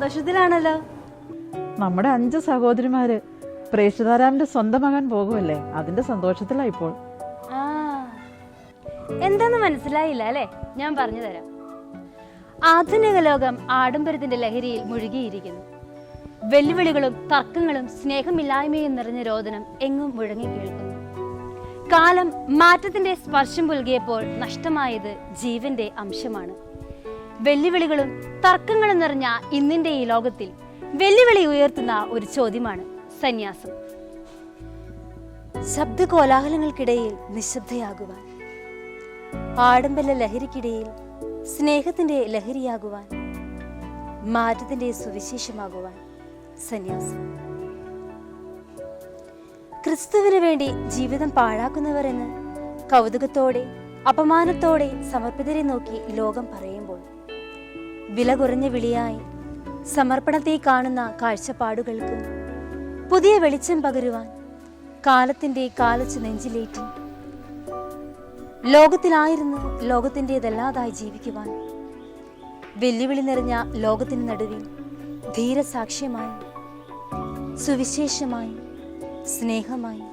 സന്തോഷത്തിലാണല്ലോ. നമ്മുടെ 5 സഹോദരിമാര് പ്രേഷിതാരാമന്റെ സ്വന്തം മകൻ പോകുമല്ലേ, അതിന്റെ സന്തോഷത്തിലാ ഇപ്പോൾ. എന്താന്ന് മനസ്സിലായില്ല അല്ലേ? ഞാൻ പറഞ്ഞു തരാം. ആധുനിക ലോകം ആഡംബരത്തിന്റെ ലഹരിയിൽ മുഴുകിയിരിക്കുന്നു. വെല്ലുവിളികളും തർക്കങ്ങളും സ്നേഹമില്ലായ്മയും നിറഞ്ഞ രോദനം എങ്ങും മുഴങ്ങി കേൾക്കുന്നു. കാലം മാറ്റത്തിന്റെ സ്പർശം പുൽകിയപ്പോൾ നഷ്ടമായത് ജീവന്റെ അംശമാണ്. വെല്ലുവിളികളും തർക്കങ്ങളും നിറഞ്ഞ ഇന്നിന്റെ ഈ ലോകത്തിൽ വെല്ലുവിളി ഉയർത്തുന്ന ഒരു ചോദ്യമാണ് സന്യാസം. ശബ്ദ കോലാഹലങ്ങൾക്കിടയിൽ നിശബ്ദയാകുവാൻ, ആഡംബര ലഹരിക്കിടയിൽ സ്നേഹത്തിന്റെ ലഹരിയാകുവാൻ, മാറ്റത്തിന്റെ സുവിശേഷമാകുവാൻ സന്യാസം. ക്രിസ്തുവിന് വേണ്ടി ജീവിതം പാഴാക്കുന്നവർ എന്ന് കൗതുകത്തോടെ അപമാനത്തോടെ സമർപ്പിതരെ നോക്കി ലോകം പറയുമ്പോൾ, വില കുറഞ്ഞ വിളിയായി സമർപ്പണത്തെ കാണുന്ന കാഴ്ചപ്പാടുകൾക്ക് പുതിയ വെളിച്ചം പകരുവാൻ കാലത്തിന്റെ കാലച്ച് നെഞ്ചിലേറ്റി ലോകത്തിലായിരുന്നു ലോകത്തിൻ്റെതല്ലാതായി ജീവിക്കുവാൻ, വെല്ലുവിളി നിറഞ്ഞ ലോകത്തിന് നടുവിൽ ധീരസാക്ഷ്യമായി, സുവിശേഷമായി, സ്നേഹമായി,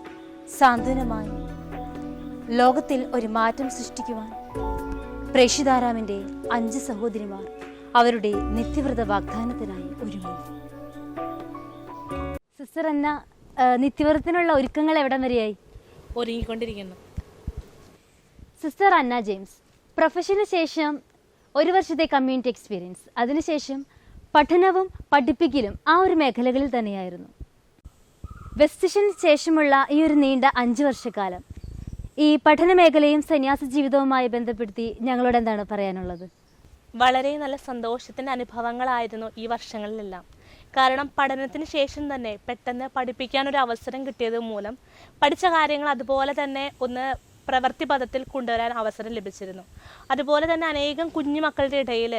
സാന്ത്വനമായി ലോകത്തിൽ ഒരു മാറ്റം സൃഷ്ടിക്കുവാൻ പ്രേഷിതാരാമന്റെ 5 സഹോദരിമാർ അവരുടെ നിത്യവ്രത വാഗ്ദാനത്തിനായി ഒരുങ്ങി. സിസ്റ്റർ അന്ന, നിത്യവ്രതത്തിനുള്ള ഒരുക്കങ്ങൾ എവിടം വരെയായി? ഒരുങ്ങിക്കൊണ്ടിരിക്കുന്നു. സിസ്റ്റർ അന്ന ജെയിംസ്, പ്രൊഫഷന് ശേഷം 1 വർഷത്തെ കമ്മ്യൂണിറ്റി എക്സ്പീരിയൻസ്, അതിനുശേഷം പഠനവും പഠിപ്പിക്കലും ആ ഒരു മേഖലകളിൽ തന്നെയായിരുന്നു. വെസ്റ്റേഷന് ശേഷമുള്ള ഈ ഒരു നീണ്ട 5 വർഷക്കാലം ഈ പഠന മേഖലയും സന്യാസ ജീവിതവുമായി ബന്ധപ്പെടുത്തി ഞങ്ങളോട് എന്താണ് പറയാനുള്ളത്? വളരെ നല്ല സന്തോഷത്തിൻ്റെ അനുഭവങ്ങളായിരുന്നു ഈ വർഷങ്ങളിലെല്ലാം. കാരണം പഠനത്തിന് ശേഷം തന്നെ പെട്ടെന്ന് പഠിപ്പിക്കാനൊരു അവസരം കിട്ടിയത് മൂലം പഠിച്ച കാര്യങ്ങൾ അതുപോലെ തന്നെ ഒന്ന് പ്രവൃത്തി പദത്തിൽ കൊണ്ടുവരാൻ അവസരം ലഭിച്ചിരുന്നു. അതുപോലെ തന്നെ അനേകം കുഞ്ഞുമക്കളുടെ ഇടയിൽ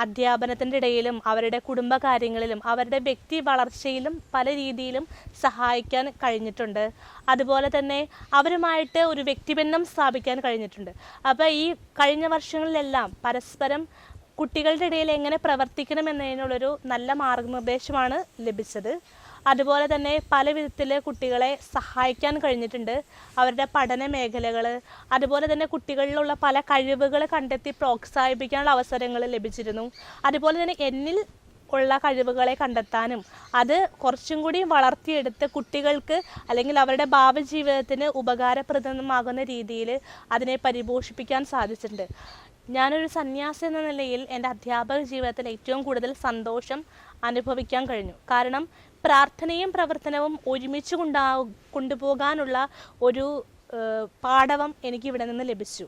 അധ്യാപനത്തിൻ്റെ ഇടയിലും അവരുടെ കുടുംബകാര്യങ്ങളിലും അവരുടെ വ്യക്തി വളർച്ചയിലും പല രീതിയിലും സഹായിക്കാൻ കഴിഞ്ഞിട്ടുണ്ട്. അതുപോലെ തന്നെ അവരുമായിട്ട് ഒരു വ്യക്തിബന്ധം സ്ഥാപിക്കാൻ കഴിഞ്ഞിട്ടുണ്ട്. അപ്പോൾ ഈ കഴിഞ്ഞ വർഷങ്ങളിലെല്ലാം പരസ്പരം കുട്ടികളുടെ ഇടയിൽ എങ്ങനെ പ്രവർത്തിക്കണം എന്നതിനുള്ളൊരു നല്ല മാർഗനിർദ്ദേശമാണ് ലഭിച്ചത്. അതുപോലെ തന്നെ പല വിധത്തിൽ കുട്ടികളെ സഹായിക്കാൻ കഴിഞ്ഞിട്ടുണ്ട്. അവരുടെ പഠന മേഖലകൾ, അതുപോലെ തന്നെ കുട്ടികളിലുള്ള പല കഴിവുകൾ കണ്ടെത്തി പ്രോത്സാഹിപ്പിക്കാനുള്ള അവസരങ്ങൾ ലഭിച്ചിരുന്നു. അതുപോലെ തന്നെ എന്നിൽ ഉള്ള കഴിവുകളെ കണ്ടെത്താനും അത് കുറച്ചും കൂടി വളർത്തിയെടുത്ത് കുട്ടികൾക്ക് അല്ലെങ്കിൽ അവരുടെ ഭാവി ജീവിതത്തിന് ഉപകാരപ്രദമാകുന്ന രീതിയിൽ അതിനെ പരിപോഷിപ്പിക്കാൻ സാധിച്ചിട്ടുണ്ട്. ഞാനൊരു സന്യാസി എന്ന നിലയിൽ എൻ്റെ അധ്യാപക ജീവിതത്തിൽ ഏറ്റവും കൂടുതൽ സന്തോഷം അനുഭവിക്കാൻ കഴിഞ്ഞു. കാരണം പ്രാർത്ഥനയും പ്രവർത്തനവും ഒരുമിച്ച് കൊണ്ടുപോകാനുള്ള ഒരു പാഠവം എനിക്കിവിടെ നിന്ന് ലഭിച്ചു.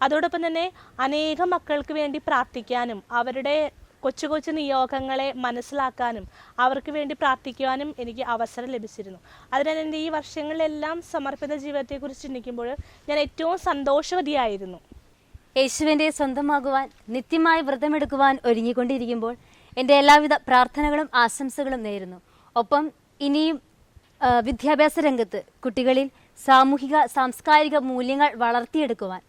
അതോടൊപ്പം തന്നെ അനേകം മക്കൾക്ക് വേണ്ടി പ്രാർത്ഥിക്കാനും അവരുടെ കൊച്ചു കൊച്ചു നിയോഗങ്ങളെ മനസ്സിലാക്കാനും അവർക്ക് വേണ്ടി പ്രാർത്ഥിക്കുവാനും എനിക്ക് അവസരം ലഭിച്ചിരുന്നു. അതിനാൽ എൻ്റെ ഈ വർഷങ്ങളിലെല്ലാം സമർപ്പിത ജീവിതത്തെക്കുറിച്ച് ചിന്തിക്കുമ്പോൾ ഞാൻ ഏറ്റവും സന്തോഷവതിയായിരുന്നു. യേശുവിൻ്റെ സ്വന്തമാകുവാൻ നിത്യമായി വ്രതമെടുക്കുവാൻ ഒരുങ്ങിക്കൊണ്ടിരിക്കുമ്പോൾ എൻ്റെ എല്ലാവിധ പ്രാർത്ഥനകളും ആശംസകളും നേരുന്നു. ഒപ്പം ഇനിയും വിദ്യാഭ്യാസ രംഗത്ത് കുട്ടികളിൽ സാമൂഹിക സാംസ്കാരിക മൂല്യങ്ങൾ വളർത്തിയെടുക്കുവാൻ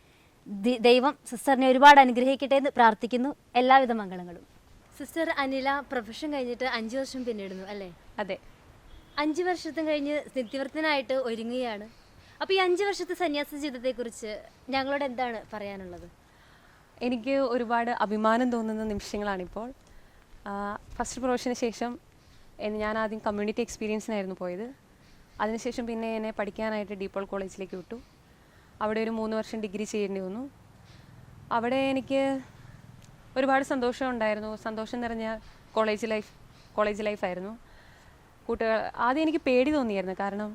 ദൈവം സിസ്റ്ററിനെ ഒരുപാട് അനുഗ്രഹിക്കട്ടെ എന്ന് പ്രാർത്ഥിക്കുന്നു. എല്ലാവിധ മംഗളങ്ങളും. സിസ്റ്റർ അനില പ്രൊഫഷൻ കഴിഞ്ഞിട്ട് 5 വർഷം പിന്നിടുന്നു അല്ലേ? അതെ. 5 വർഷത്തും കഴിഞ്ഞ് നിത്യവ്രതനായിട്ട് ഒരുങ്ങുകയാണ്. അപ്പോൾ ഈ 5 വർഷത്തെ സന്യാസ ജീവിതത്തെക്കുറിച്ച് ഞങ്ങളോട് എന്താണ് പറയാനുള്ളത്? എനിക്ക് ഒരുപാട് അഭിമാനം തോന്നുന്ന നിമിഷങ്ങളാണിപ്പോൾ. ഫസ്റ്റ് പ്രൊഫഷന് ശേഷം ഞാൻ ആദ്യം കമ്മ്യൂണിറ്റി എക്സ്പീരിയൻസിനായിരുന്നു പോയത്. അതിനുശേഷം പിന്നെ എന്നെ പഠിക്കാനായിട്ട് ഡീപോൾ കോളേജിലേക്ക് വിട്ടു. അവിടെ ഒരു 3 വർഷം ഡിഗ്രി ചെയ്യേണ്ടി വന്നു. അവിടെ എനിക്ക് ഒരുപാട് സന്തോഷം ഉണ്ടായിരുന്നു. സന്തോഷം നിറഞ്ഞ കോളേജ് ലൈഫായിരുന്നു. ആദ്യം എനിക്ക് പേടി തോന്നിയായിരുന്നു. കാരണം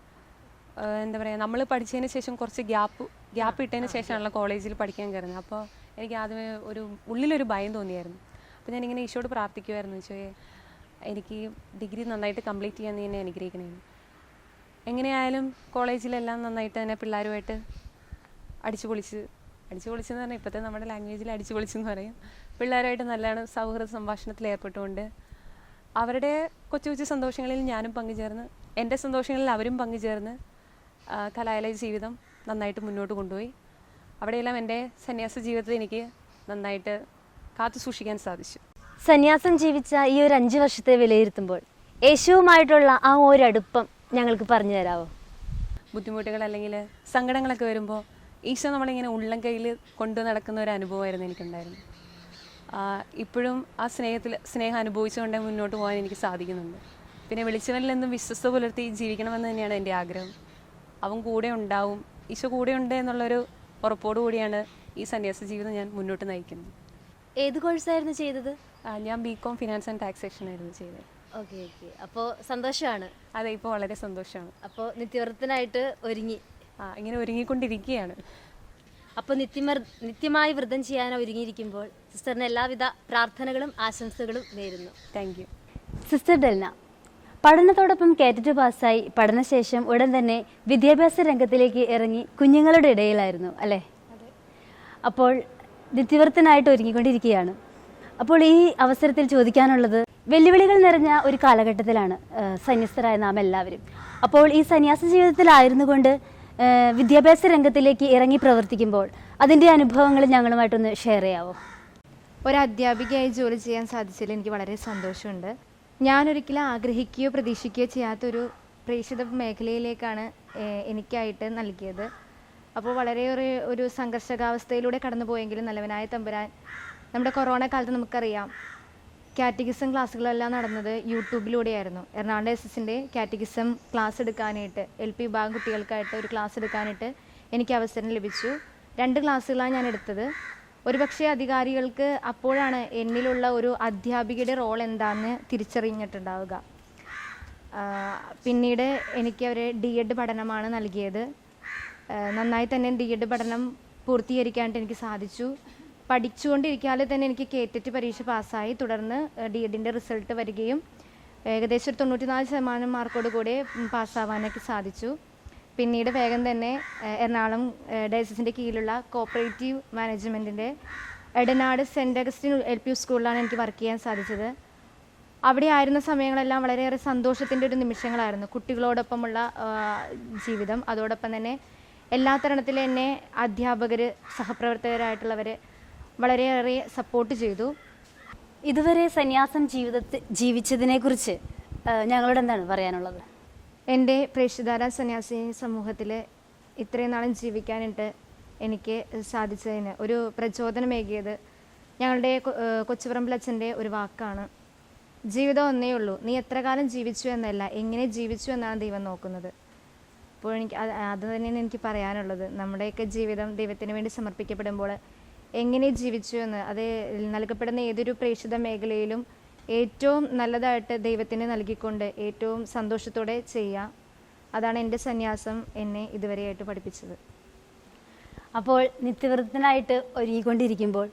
എന്താ പറയുക, നമ്മൾ പഠിച്ചതിന് ശേഷം കുറച്ച് ഗ്യാപ്പ് ഇട്ടതിന് ശേഷമാണല്ലോ കോളേജിൽ പഠിക്കാൻ കയറുന്നത്. അപ്പോൾ എനിക്ക് ആദ്യമേ ഉള്ളിലൊരു ഭയം തോന്നിയായിരുന്നു. അപ്പോൾ ഞാനിങ്ങനെ ഈശോയോട് പ്രാർത്ഥിക്കുമായിരുന്നു, ഈശോയെ എനിക്ക് ഡിഗ്രി നന്നായിട്ട് കംപ്ലീറ്റ് ചെയ്യാൻ നീ എന്നെ അനുഗ്രഹിക്കണേന്ന്. എങ്ങനെയായാലും കോളേജിലെല്ലാം നന്നായിട്ട് തന്നെ പിള്ളേരുമായിട്ട് അടിച്ചു പൊളിച്ചെന്ന് പറഞ്ഞാൽ ഇപ്പോഴത്തെ നമ്മുടെ ലാംഗ്വേജിൽ അടിച്ചു പൊളിച്ചെന്ന് പറയും. പിള്ളേരുമായിട്ട് നല്ലതാണ് സൗഹൃദ സംഭാഷണത്തിൽ ഏർപ്പെട്ടുകൊണ്ട് അവരുടെ കൊച്ചു കൊച്ചു സന്തോഷങ്ങളിൽ ഞാനും പങ്കുചേർന്ന് എൻ്റെ സന്തോഷങ്ങളിൽ അവരും പങ്കുചേർന്ന് കലാലയ ജീവിതം നന്നായിട്ട് മുന്നോട്ട് കൊണ്ടുപോയി. അവിടെയെല്ലാം എൻ്റെ സന്യാസ ജീവിതത്തിൽ എനിക്ക് നന്നായിട്ട് കാത്തു സൂക്ഷിക്കാൻ സാധിച്ചു. സന്യാസം ജീവിച്ച ഈ ഒരു 5 വർഷത്തെ വിലയിരുത്തുമ്പോൾ യേശുവുമായിട്ടുള്ള ആ ഒരു അടുപ്പം ഞങ്ങൾക്ക് പറഞ്ഞു തരാമോ? ബുദ്ധിമുട്ടുകൾ അല്ലെങ്കിൽ സങ്കടങ്ങളൊക്കെ വരുമ്പോൾ ഈശോ നമ്മളിങ്ങനെ ഉള്ളം കയ്യിൽ കൊണ്ടു നടക്കുന്ന ഒരു അനുഭവമായിരുന്നു എനിക്കുണ്ടായിരുന്നു. ഇപ്പോഴും ആ സ്നേഹം അനുഭവിച്ചുകൊണ്ടേ മുന്നോട്ട് പോകാൻ എനിക്ക് സാധിക്കുന്നുണ്ട്. പിന്നെ വിളിച്ചവനിൽ നിന്നും വിശ്വസ്ത പുലർത്തി ജീവിക്കണമെന്ന് തന്നെയാണ് എൻ്റെ ആഗ്രഹം. അവൻ കൂടെ ഉണ്ടാവും, ഈശോ കൂടെ ഉണ്ട് എന്നുള്ളൊരു ഉറപ്പോടു കൂടിയാണ് ഈ സന്യാസ ജീവിതം ഞാൻ മുന്നോട്ട് നയിക്കുന്നത്. ഏത് കോഴ്സായിരുന്നു ചെയ്തത്? ഞാൻ BCom ഫിനാൻസ് ആൻഡ് ടാക്സേഷൻ ആയിരുന്നു ചെയ്തത്. ഓക്കെ. അപ്പോൾ സന്തോഷമാണ്. അതെ, ഇപ്പോൾ വളരെ സന്തോഷമാണ്. അപ്പോൾ നിത്യവ്രതത്തിനായിട്ട് ഒരുങ്ങി ഇങ്ങനെ ഒരുങ്ങിക്കൊണ്ടിരിക്കുകയാണ്. അപ്പോൾ നിത്യമായി വ്രതം ചെയ്യാൻ ഒരുങ്ങിയിരിക്കുമ്പോൾ സിസ്റ്ററിന് എല്ലാവിധ പ്രാർത്ഥനകളും ആശംസകളും നേരുന്നു. Thank you. സിസ്റ്റർ ഡെൽന, പഠനത്തോടൊപ്പം കേറ്ററ്റ് പാസ്സായി പഠനശേഷം ഉടൻ തന്നെ വിദ്യാഭ്യാസ രംഗത്തിലേക്ക് ഇറങ്ങി കുഞ്ഞുങ്ങളുടെ ഇടയിലായിരുന്നു അല്ലേ? അപ്പോൾ നിത്യവ്രതത്തിനായിട്ട് ഒരുങ്ങിക്കൊണ്ടിരിക്കുകയാണ്. അപ്പോൾ ഈ അവസരത്തിൽ ചോദിക്കാനുള്ളത്, വെല്ലുവിളികൾ നിറഞ്ഞ ഒരു കാലഘട്ടത്തിലാണ് സന്യസ്തരായ നാം എല്ലാവരും. അപ്പോൾ ഈ സന്യാസ ജീവിതത്തിലായിരുന്നു കൊണ്ട് വിദ്യാഭ്യാസ രംഗത്തിലേക്ക് ഇറങ്ങി പ്രവർത്തിക്കുമ്പോൾ അതിൻ്റെ അനുഭവങ്ങൾ ഞങ്ങളുമായിട്ടൊന്ന് ഷെയർ ചെയ്യാവോ? ഒരു അധ്യാപികയായി ജോലി ചെയ്യാൻ സാധിച്ചതിൽ എനിക്ക് വളരെ സന്തോഷമുണ്ട്. ഞാനൊരിക്കലും ആഗ്രഹിക്കുകയോ പ്രതീക്ഷിക്കുകയോ ചെയ്യാത്തൊരു പ്രേക്ഷിത മേഖലയിലേക്കാണ് എനിക്കായിട്ട് നൽകിയത്. അപ്പോൾ വളരെയേറെ ഒരു സംഘർഷകാവസ്ഥയിലൂടെ കടന്നു പോയെങ്കിലും നല്ലവനായ തമ്പുരാൻ, നമ്മുടെ കൊറോണ കാലത്ത് നമുക്കറിയാം കാറ്റഗിസം ക്ലാസ്സുകളെല്ലാം നടന്നത് യൂട്യൂബിലൂടെയായിരുന്നു. എറണാകുളം SS-ൻ്റെ കാറ്റഗിസം ക്ലാസ് എടുക്കാനായിട്ട് LP വിഭാഗം കുട്ടികൾക്കായിട്ട് ഒരു ക്ലാസ് എടുക്കാനായിട്ട് എനിക്ക് അവസരം ലഭിച്ചു. 2 ക്ലാസ്സുകളാണ് ഞാൻ എടുത്തത്. ഒരുപക്ഷെ അധികാരികൾക്ക് അപ്പോഴാണ് എന്നിലുള്ള ഒരു അധ്യാപികയുടെ റോൾ എന്താണെന്ന് തിരിച്ചറിഞ്ഞിട്ടുണ്ടാവുക. പിന്നീട് എനിക്ക് അവർ D.Ed പഠനമാണ് നൽകിയത്. നന്നായി തന്നെ D.Ed പഠനം പൂർത്തീകരിക്കാനായിട്ട് എനിക്ക് സാധിച്ചു. പഠിച്ചുകൊണ്ടിരിക്കാതെ തന്നെ എനിക്ക് കേറ്ററ്റ് പരീക്ഷ പാസ്സായി. തുടർന്ന് D.Ed-ൻ്റെ റിസൾട്ട് വരികയും ഏകദേശം 94% മാർക്കോട് കൂടെ പാസ്സാവാനൊക്കെ സാധിച്ചു. പിന്നീട് വേഗം തന്നെ എറണാകുളം ഡയസിൻ്റെ കീഴിലുള്ള കോപ്പറേറ്റീവ് മാനേജ്മെൻറ്റിൻ്റെ എടനാട് സെൻറ്റ് അഗസ്റ്റിൻ LP സ്കൂളിലാണ് എനിക്ക് വർക്ക് ചെയ്യാൻ സാധിച്ചത്. അവിടെ ആയിരുന്ന സമയങ്ങളെല്ലാം വളരെയേറെ സന്തോഷത്തിൻ്റെ ഒരു നിമിഷങ്ങളായിരുന്നു. കുട്ടികളോടൊപ്പമുള്ള ജീവിതം, അതോടൊപ്പം തന്നെ എല്ലാ തരണത്തിലും എന്നെ അധ്യാപകർ, സഹപ്രവർത്തകരായിട്ടുള്ളവർ വളരെയേറെ സപ്പോർട്ട് ചെയ്തു. ഇതുവരെ സന്യാസം ജീവിച്ചതിനെക്കുറിച്ച് ഞങ്ങളോട് എന്താണ് പറയാനുള്ളത്? എൻ്റെ പ്രേക്ഷിതാര സന്യാസി സമൂഹത്തിൽ ഇത്രയും നാളും ജീവിക്കാനായിട്ട് എനിക്ക് സാധിച്ചതിന് ഒരു പ്രചോദനമേകിയത് ഞങ്ങളുടെ കൊച്ചുപറമ്പിലച്ഛൻ്റെ ഒരു വാക്കാണ്. ജീവിതം ഒന്നേ ഉള്ളൂ, നീ എത്ര കാലം ജീവിച്ചു എന്നല്ല, എങ്ങനെ ജീവിച്ചു എന്നാണ് ദൈവം നോക്കുന്നത്. അപ്പോൾ എനിക്ക് അത് തന്നെയാണ് എനിക്ക് പറയാനുള്ളത്. നമ്മുടെയൊക്കെ ജീവിതം ദൈവത്തിന് വേണ്ടി സമർപ്പിക്കപ്പെടുമ്പോൾ എങ്ങനെ ജീവിച്ചു എന്ന്, അത് നൽകപ്പെടുന്ന ഏതൊരു പ്രേക്ഷിത മേഖലയിലും ഏറ്റവും നല്ലതായിട്ട് ദൈവത്തിന് നൽകിക്കൊണ്ട് ഏറ്റവും സന്തോഷത്തോടെ ചെയ്യാം. അതാണ് എൻ്റെ സന്യാസം എന്നെ ഇതുവരെയായിട്ട് പഠിപ്പിച്ചത്. അപ്പോൾ നിത്യവ്രതത്തിനായിട്ട് ഒരുങ്ങിക്കൊണ്ടിരിക്കുമ്പോൾ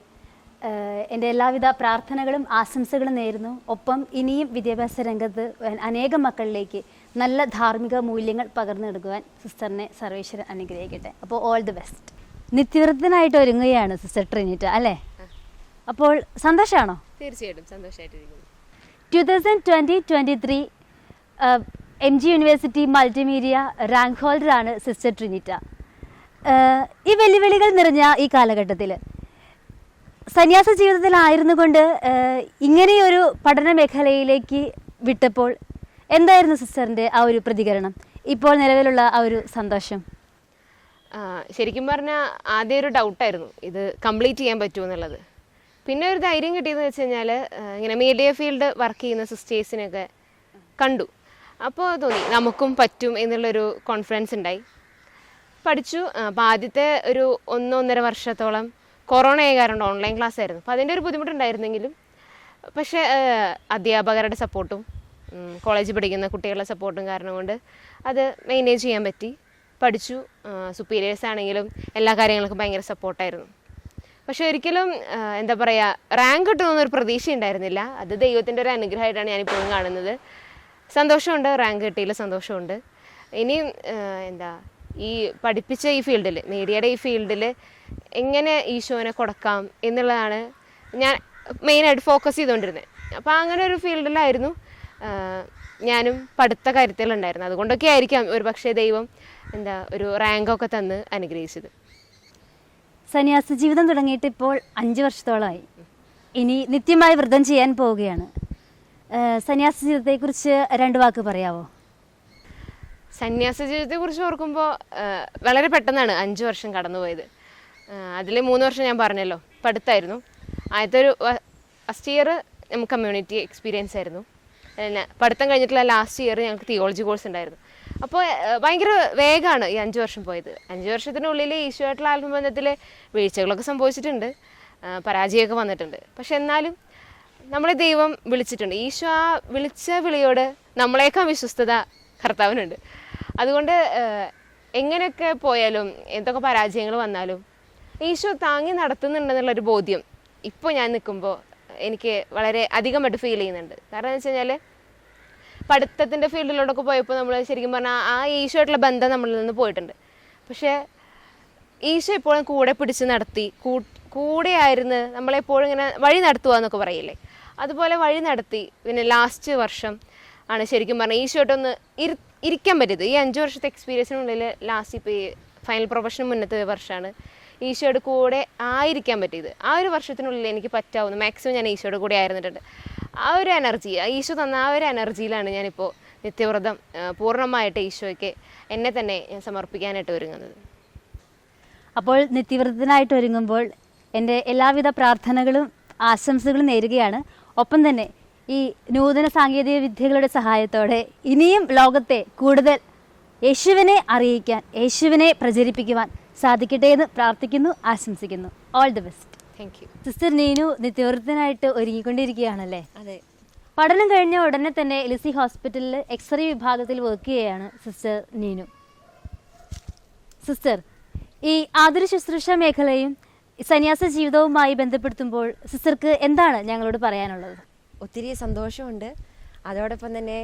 എൻ്റെ എല്ലാവിധ പ്രാർത്ഥനകളും ആശംസകളും നേരുന്നു. ഒപ്പം ഇനിയും വിദ്യാഭ്യാസ രംഗത്ത് അനേകം മക്കളിലേക്ക് നല്ല ധാർമ്മിക മൂല്യങ്ങൾ പകർന്നെടുക്കുവാൻ സിസ്റ്ററിനെ സർവേശ്വരൻ അനുഗ്രഹിക്കട്ടെ. അപ്പോൾ ഓൾ ദി ബെസ്റ്റ്. നിത്യവ്രതത്തിനായിട്ട് ഒരുങ്ങുകയാണ് സിസ്റ്റർ ട്രിനിറ്റ അല്ലേ? അപ്പോൾ സന്തോഷമാണോ? തീർച്ചയായിട്ടും സന്തോഷമായിട്ടിരിക്കുന്നു. 2020-23 MG യൂണിവേഴ്സിറ്റി മൾട്ടിമീഡിയ റാങ്ക് ഹോൾഡറാണ് സിസ്റ്റർ ട്രിനിറ്റ. ഈ വെല്ലുവിളികൾ നിറഞ്ഞ ഈ കാലഘട്ടത്തിൽ സന്യാസ ജീവിതത്തിലായിരുന്നു കൊണ്ട് ഇങ്ങനെയൊരു പഠന മേഖലയിലേക്ക് വിട്ടപ്പോൾ എന്തായിരുന്നു സിസ്റ്ററിൻ്റെ ആ ഒരു പ്രതികരണം, ഇപ്പോൾ നിലവിലുള്ള ആ ഒരു സന്തോഷം? ശരിക്കും പറഞ്ഞാൽ ആദ്യം ഒരു ഡൗട്ടായിരുന്നു ഇത് കംപ്ലീറ്റ് ചെയ്യാൻ പറ്റുമോ എന്നുള്ളത്. പിന്നെ ഒരു ധൈര്യം കിട്ടിയെന്ന് വെച്ച് കഴിഞ്ഞാൽ ഇങ്ങനെ മീഡിയ ഫീൽഡ് വർക്ക് ചെയ്യുന്ന സിസ്റ്റേഴ്സിനൊക്കെ കണ്ടു. അപ്പോൾ തോന്നി നമുക്കും പറ്റും എന്നുള്ളൊരു കോൺഫിഡൻസ് ഉണ്ടായി. പഠിച്ചു. അപ്പോൾ ആദ്യത്തെ ഒരു 1-1.5 വർഷത്തോളം കൊറോണ ആയ കാരണം ഓൺലൈൻ ക്ലാസ് ആയിരുന്നു. അപ്പോൾ അതിൻ്റെ ഒരു ബുദ്ധിമുട്ടുണ്ടായിരുന്നെങ്കിലും പക്ഷേ അധ്യാപകരുടെ സപ്പോർട്ടും കോളേജിൽ പഠിക്കുന്ന കുട്ടികളുടെ സപ്പോർട്ടും കാരണം കൊണ്ട് അത് മാനേജ് ചെയ്യാൻ പറ്റി. പഠിച്ചു. സുപ്പീരിയേഴ്സ് ആണെങ്കിലും എല്ലാ കാര്യങ്ങൾക്കും ഭയങ്കര സപ്പോർട്ടായിരുന്നു. പക്ഷെ ഒരിക്കലും എന്താ പറയുക, റാങ്ക് കിട്ടുമെന്നൊരു പ്രതീക്ഷ ഉണ്ടായിരുന്നില്ല. അത് ദൈവത്തിൻ്റെ ഒരു അനുഗ്രഹമായിട്ടാണ് ഞാനിപ്പോഴും കാണുന്നത്. സന്തോഷമുണ്ട്, റാങ്ക് കിട്ടിയതിൽ സന്തോഷമുണ്ട്. ഇനിയും ഈ പഠിപ്പിച്ച ഈ ഫീൽഡിൽ, മീഡിയയുടെ ഈ ഫീൽഡിൽ എങ്ങനെ ഈശോനെ കൊടുക്കാം എന്നുള്ളതാണ് ഞാൻ മെയിനായിട്ട് ഫോക്കസ് ചെയ്തുകൊണ്ടിരുന്നത്. അപ്പോൾ അങ്ങനെ ഒരു ഫീൽഡിലായിരുന്നു ഞാനും പഠിത്ത കാര്യത്തിലുണ്ടായിരുന്നു. അതുകൊണ്ടൊക്കെ ആയിരിക്കാം ഒരു പക്ഷേ ദൈവം ഒരു റാങ്കൊക്കെ തന്ന് അനുഗ്രഹിച്ചത്. സന്യാസ ജീവിതം തുടങ്ങിയിട്ട് ഇപ്പോൾ 5 വർഷത്തോളമായി. ഇനി നിത്യമായി വ്രതം ചെയ്യാൻ പോവുകയാണ്. സന്യാസ ജീവിതത്തെക്കുറിച്ച് 2 വാക്ക് പറയാവോ? സന്യാസ ജീവിതത്തെക്കുറിച്ച് ഓർക്കുമ്പോൾ വളരെ പെട്ടെന്നാണ് 5 വർഷം കടന്നുപോയത്. അതിൽ 3 വർഷം ഞാൻ പറഞ്ഞല്ലോ പഠിത്തമായിരുന്നു. ആദ്യത്തെ ഒരു ഫസ്റ്റ് ഇയർ നമുക്ക് കമ്മ്യൂണിറ്റി എക്സ്പീരിയൻസ് ആയിരുന്നു. പഠിത്തം കഴിഞ്ഞിട്ടുള്ള ലാസ്റ്റ് ഇയർ ഞങ്ങൾക്ക് തിയോളജി കോഴ്സ് ഉണ്ടായിരുന്നു. അപ്പോൾ ഭയങ്കര വേഗമാണ് ഈ 5 വർഷം പോയത്. 5 വർഷത്തിനുള്ളിൽ ഈശോയായിട്ടുള്ള ആത്മബന്ധത്തിൽ വീഴ്ചകളൊക്കെ സംഭവിച്ചിട്ടുണ്ട്, പരാജയമൊക്കെ വന്നിട്ടുണ്ട്. പക്ഷെ എന്നാലും നമ്മളെ ദൈവം വിളിച്ചിട്ടുണ്ട്. ഈശോ ആ വിളിച്ച വിളിയോട് നമ്മളേക്കാൾ വിശ്വസ്തത കർത്താവിനുണ്ട്. അതുകൊണ്ട് എങ്ങനെയൊക്കെ പോയാലും എന്തൊക്കെ പരാജയങ്ങൾ വന്നാലും ഈശോ താങ്ങി നടത്തുന്നുണ്ടെന്നുള്ളൊരു ബോധ്യം ഇപ്പോൾ ഞാൻ നിൽക്കുമ്പോൾ എനിക്ക് വളരെ അധികമായിട്ട് ഫീൽ ചെയ്യുന്നുണ്ട്. കാരണം എന്ന് വെച്ച് കഴിഞ്ഞാൽ പഠിത്തത്തിൻ്റെ ഫീൽഡിലോട്ടൊക്കെ പോയപ്പോൾ നമ്മൾ ശരിക്കും പറഞ്ഞാൽ ആ ഈശോയായിട്ടുള്ള ബന്ധം നമ്മളിൽ നിന്ന് പോയിട്ടുണ്ട്. പക്ഷേ ഈശോ എപ്പോഴും കൂടെ പിടിച്ച് നടത്തി, കൂടെയായിരുന്നു നമ്മളെപ്പോഴും ഇങ്ങനെ വഴി നടത്തുക എന്നൊക്കെ പറയില്ലേ, അതുപോലെ വഴി നടത്തി. പിന്നെ ലാസ്റ്റ് വർഷം ആണ് ശരിക്കും പറഞ്ഞാൽ ഈശോട്ടൊന്ന് ഇരിക്കാൻ പറ്റിയത്. ഈ 5 വർഷത്തെ എക്സ്പീരിയൻസിനുള്ളിൽ ലാസ്റ്റ് ഇപ്പോൾ ഈ ഫൈനൽ പ്രൊഫഷന് മുന്നത്തെ വർഷമാണ് ഈശോയുടെ കൂടെ ആയിരിക്കാൻ പറ്റിയത്. ആ ഒരു വർഷത്തിനുള്ളിൽ എനിക്ക് പറ്റാവുന്ന മാക്സിമം ഞാൻ ഈശോയുടെ കൂടെ ആയിരുന്നിട്ടുണ്ട്. ആ ഒരു എനർജി, ഈശോ തന്ന ആ ഒരു എനർജിയിലാണ് ഞാനിപ്പോൾ നിത്യവ്രതം പൂർണ്ണമായിട്ട് ഈശോയ്ക്ക് എന്നെ തന്നെ ഞാൻ സമർപ്പിക്കാനായിട്ട് ഒരുങ്ങുന്നത്. അപ്പോൾ നിത്യവ്രതത്തിനായിട്ട് ഒരുങ്ങുമ്പോൾ എൻ്റെ എല്ലാവിധ പ്രാർത്ഥനകളും ആശംസകളും നേരുകയാണ്. ഒപ്പം തന്നെ ഈ നൂതന സാങ്കേതിക വിദ്യകളുടെ സഹായത്തോടെ ഇനിയും ലോകത്തെ കൂടുതൽ യേശുവിനെ അറിയിക്കാൻ, യേശുവിനെ പ്രചരിപ്പിക്കുവാൻ സാധിക്കട്ടെ എന്ന് പ്രാർത്ഥിക്കുന്നു, ആശംസിക്കുന്നു. All the best. Thank you. Sister Neenu നിത്യവ്രതത്തിനായിട്ട് ഒരുങ്ങിക്കൊണ്ടിരിക്കുകയാണല്ലേ? അതെ. പഠനം കഴിഞ്ഞ ഉടനെ തന്നെ ലിസി ഹോസ്പിറ്റലിൽ എക്സ്റേ വിഭാഗത്തിൽ വർക്ക് ചെയ്യുകയാണ് സിസ്റ്റർ നീനു. സിസ്റ്റർ, ഈ ആതുര ശുശ്രൂഷ മേഖലയും സന്യാസ ജീവിതവുമായി ബന്ധപ്പെടുത്തുമ്പോൾ സിസ്റ്റർക്ക് എന്താണ് ഞങ്ങളോട് പറയാനുള്ളത്? ഒത്തിരി സന്തോഷമുണ്ട്. അതോടൊപ്പം തന്നെ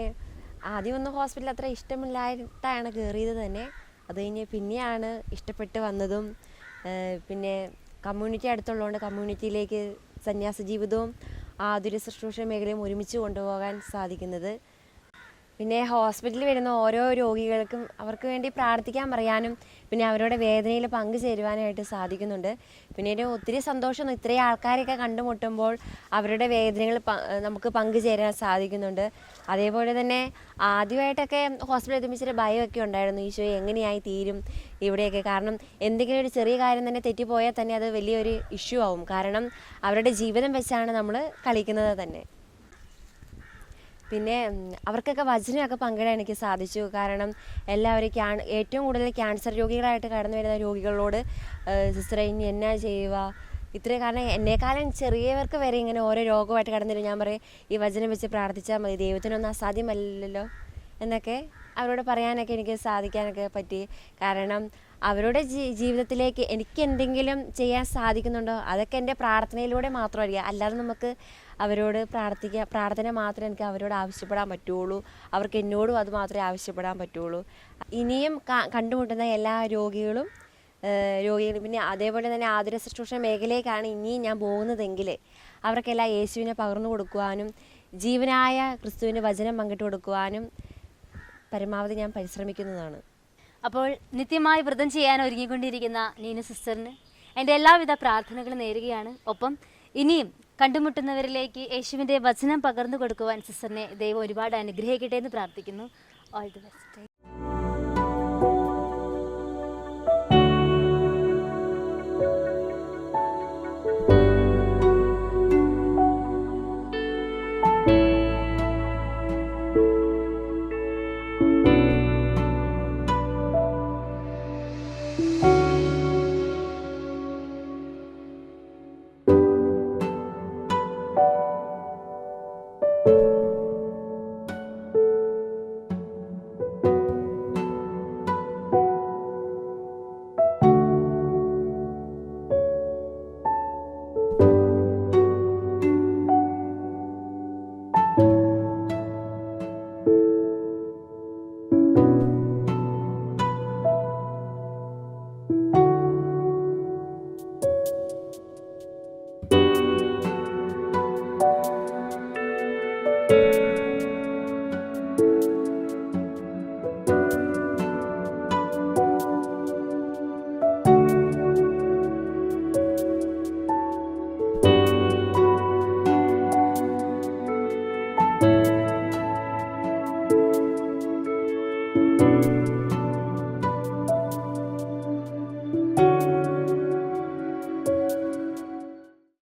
ആദ്യമൊന്നും ഹോസ്പിറ്റലിൽ അത്ര ഇഷ്ടമില്ലായിട്ടാണ് കയറിയത് തന്നെ. അത് കഴിഞ്ഞ് പിന്നെയാണ് ഇഷ്ടപ്പെട്ട് വന്നതും. പിന്നെ കമ്മ്യൂണിറ്റി അടുത്തുള്ളതുകൊണ്ട് കമ്മ്യൂണിറ്റിയിലേക്ക് സന്യാസ ജീവിതവും ആതുര ശുശ്രൂഷ മേഖലയും ഒരുമിച്ച് കൊണ്ടുപോകാൻ സാധിക്കുന്നത്. പിന്നെ ഹോസ്പിറ്റലിൽ വരുന്ന ഓരോ രോഗികൾക്കും അവർക്ക് വേണ്ടി പ്രാർത്ഥിക്കാൻ പറയാനും പിന്നെ അവരുടെ വേദനയിൽ പങ്കുചേരുവാനായിട്ട് സാധിക്കുന്നുണ്ട്. പിന്നീട് ഒത്തിരി സന്തോഷം, ഇത്രയും ആൾക്കാരെയൊക്കെ കണ്ടുമുട്ടുമ്പോൾ അവരുടെ വേദനകൾ നമുക്ക് പങ്കുചേരാൻ സാധിക്കുന്നുണ്ട്. അതേപോലെ തന്നെ ആദ്യമായിട്ടൊക്കെ ഹോസ്പിറ്റലിൽ എത്തിപ്പിച്ചിട്ട് ഭയമൊക്കെ ഉണ്ടായിരുന്നു, ഈശോയെ എങ്ങനെയായി തീരും ഇവിടെയൊക്കെ. കാരണം എന്തെങ്കിലും ഒരു ചെറിയ കാര്യം തന്നെ തെറ്റിപ്പോയാൽ തന്നെ അത് വലിയൊരു ഇഷ്യൂ ആവും. കാരണം അവരുടെ ജീവിതം വെച്ചാണ് നമ്മൾ കളിക്കുന്നത് തന്നെ. പിന്നെ അവർക്കൊക്കെ വചനമൊക്കെ പങ്കിടാൻ എനിക്ക് സാധിച്ചു. കാരണം എല്ലാവരും ഏറ്റവും കൂടുതൽ ക്യാൻസർ രോഗികളായിട്ട് കടന്നു വരുന്ന രോഗികളോട് സിസ്റ്ററെ ഇനി എന്നാ ചെയ്യുക ഇത്രയും, കാരണം എന്നെക്കാളും ചെറിയവർക്ക് വരെ ഇങ്ങനെ ഓരോ രോഗമായിട്ട് കടന്നു വരും. ഞാൻ പറയും ഈ വചനം വെച്ച് പ്രാർത്ഥിച്ചാൽ മതി, ദൈവത്തിനൊന്നും അസാധ്യമല്ലല്ലോ എന്നൊക്കെ അവരോട് പറയാനൊക്കെ എനിക്ക് സാധിക്കാനൊക്കെ പറ്റി. കാരണം അവരുടെ ജീവിതത്തിലേക്ക് എനിക്ക് എന്തെങ്കിലും ചെയ്യാൻ സാധിക്കുന്നുണ്ടോ അതൊക്കെ എൻ്റെ പ്രാർത്ഥനയിലൂടെ മാത്രമായിരിക്കും. അല്ലാതെ നമുക്ക് അവരോട് പ്രാർത്ഥന മാത്രമേ എനിക്ക് അവരോട് ആവശ്യപ്പെടാൻ പറ്റുള്ളൂ. അവർക്ക് എന്നോടും അത് മാത്രമേ ആവശ്യപ്പെടാൻ പറ്റുള്ളൂ. ഇനിയും കണ്ടുമുട്ടുന്ന എല്ലാ രോഗികളും പിന്നെ അതേപോലെ തന്നെ ആതുര ശുശ്രൂഷ മേഖലയിലേക്കാണ് ഇനിയും ഞാൻ പോകുന്നതെങ്കിൽ അവർക്കെല്ലാം യേശുവിനെ പകർന്നു കൊടുക്കുവാനും ജീവനായ ക്രിസ്തുവിന് വചനം പങ്കിട്ട് കൊടുക്കുവാനും പരമാവധി ഞാൻ പരിശ്രമിക്കുന്നതാണ്. അപ്പോൾ നിത്യമായി വ്രതം ചെയ്യാൻ ഒരുങ്ങിക്കൊണ്ടിരിക്കുന്ന നീനു സിസ്റ്ററിന് എൻ്റെ എല്ലാവിധ പ്രാർത്ഥനകളും നേരുകയാണ്. ഒപ്പം ഇനിയും കണ്ടുമുട്ടുന്നവരിലേക്ക് യേശുവിൻ്റെ വചനം പകർന്നു കൊടുക്കുവാൻ സിസ്റ്ററിനെ ദൈവം ഒരുപാട് അനുഗ്രഹിക്കട്ടെ എന്ന് പ്രാർത്ഥിക്കുന്നു. All the best.